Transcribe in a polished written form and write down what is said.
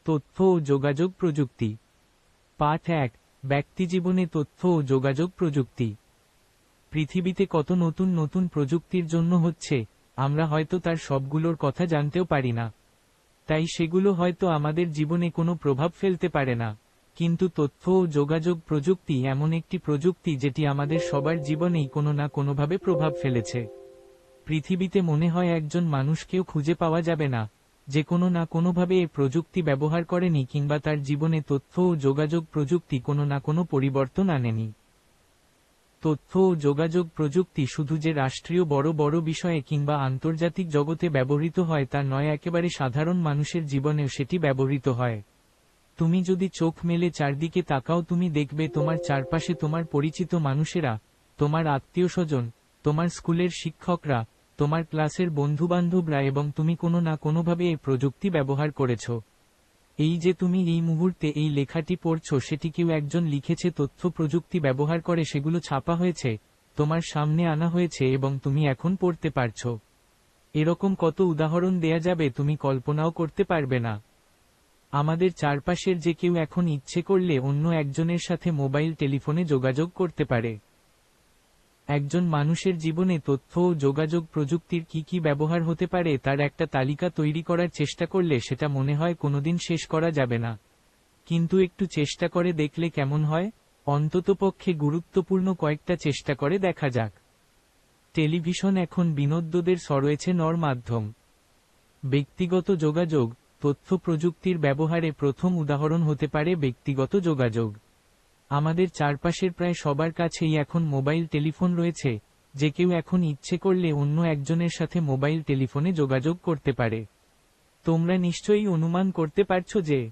তথ্য ও যোগাযোগ প্রযুক্তি। পাঠ 1। ব্যক্তিজীবনে তথ্য ও যোগাযোগ প্রযুক্তি। পৃথিবীতে কত নতুন নতুন প্রযুক্তির জন্য হচ্ছে, আমরা হয়তো তার সবগুলোর কথা জানতেও পারি না। তাই সেগুলো হয়তো আমাদের জীবনে কোনো প্রভাব ফেলতে পারে না। কিন্তু তথ্য ও যোগাযোগ প্রযুক্তি এমন একটি প্রযুক্তি যেটি আমাদের সবার জীবনেই কোনো না কোনোভাবে প্রভাব ফেলেছে। পৃথিবীতে মনে হয় একজন মানুষকেও খুঁজে পাওয়া যাবে না, যে কোনো না কোনোভাবে এই প্রযুক্তি ব্যবহার করেনি কিংবা তার জীবনে তথ্য ও যোগাযোগ প্রযুক্তি কোনো না কোনো পরিবর্তন আনেনি। তথ্য ও যোগাযোগ প্রযুক্তি শুধু যে রাষ্ট্রীয় বড় বড় বিষয়ে কিংবা আন্তর্জাতিক জগতে ব্যবহৃত হয় তা নয়, একেবারে সাধারণ মানুষের জীবনেও সেটি ব্যবহৃত হয়। তুমি যদি চোখ মেলে চারদিকে তাকাও, তুমি দেখবে তোমার চারপাশে তোমার পরিচিত মানুষেরা, তোমার আত্মীয়স্বজন, তোমার স্কুলের শিক্ষকরা, তোমার ক্লাসের বন্ধুবান্ধবরা, এবং তুমি কোনো না কোনোভাবে এই প্রযুক্তি ব্যবহার করেছ। এই যে তুমি এই মুহূর্তে এই লেখাটি পড়ছো, সেটি কেউ একজন লিখেছে, তথ্য প্রযুক্তি ব্যবহার করে সেগুলো ছাপা হয়েছে, তোমার সামনে আনা হয়েছে এবং তুমি এখন পড়তে পারছো। এরকম কত উদাহরণ দেয়া যাবে তুমি কল্পনাও করতে পারবে না। আমাদের চারপাশের যে কেউ এখন ইচ্ছে করলে অন্য একজনের সাথে মোবাইল টেলিফোনে যোগাযোগ করতে পারে। একজন মানুষের জীবনে তথ্য ও যোগাযোগ প্রযুক্তির কি কি ব্যবহার হতে পারে তার একটা তালিকা তৈরি করার চেষ্টা করলে সেটা মনে হয় কোনোদিন শেষ করা যাবে না। কিন্তু একটু চেষ্টা করে দেখলে কেমন হয়? অন্ততপক্ষে গুরুত্বপূর্ণ কয়েকটা চেষ্টা করে দেখা যাক। টেলিভিশন এখন বিনোদনদের সরয়েছে মাধ্যম। ব্যক্তিগত যোগাযোগ। তথ্য প্রযুক্তির ব্যবহারে প্রথম উদাহরণ হতে পারে ব্যক্তিগত যোগাযোগ। আমাদের চারপাশের প্রায় সবার কাছেই এখন মোবাইল টেলিফোন রয়েছে, যে কেউ এখন ইচ্ছে করলে অন্য একজনের সাথে মোবাইল টেলিফোনে যোগাযোগ করতে পারে। তোমরা নিশ্চয়ই অনুমান করতে পারছো যে